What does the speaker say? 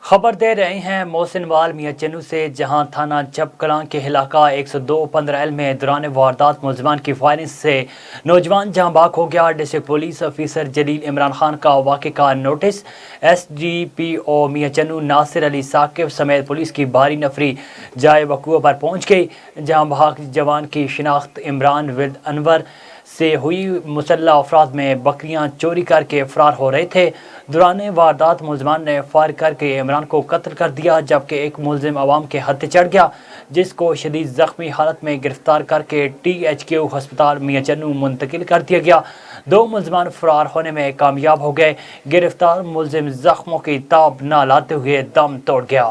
खबर दे रहे हैं मोहसिन वाल मियां चन्नू से, जहां थाना चपकलां के इलाका 102-15L में दौरान वारदात मुलजमान की फायरिंग से नौजवान जहां बाग हो गया। डिस्ट्रिक्ट पुलिस ऑफिसर जलील इमरान खान का वाक़े का नोटिस। SDPO मियां चन्नू नासिर अली साकिब समेत पुलिस की भारी नफरी जाए वक़ूअ पर पहुँच गई, जहाँ भाग जवान की शिनाख्त इमरान विद अनवर से हुई। मुसल्लह अफराद में बकरियां चोरी करके फरार हो रहे थे। दौरान वारदात मुलजमान ने फायर करके इमरान को कत्ल कर दिया, जबकि एक मुलजिम अवाम के हत्थे चढ़ गया, जिसको शदीद जख्मी हालत में गिरफ्तार करके THQ अस्पताल मियां चन्नू मुंतकिल कर दिया गया। 2 मुलजमान फरार होने में कामयाब हो गए। गिरफ्तार मुलजिम जख्मों की ताब न लाते हुए दम तोड़ गया।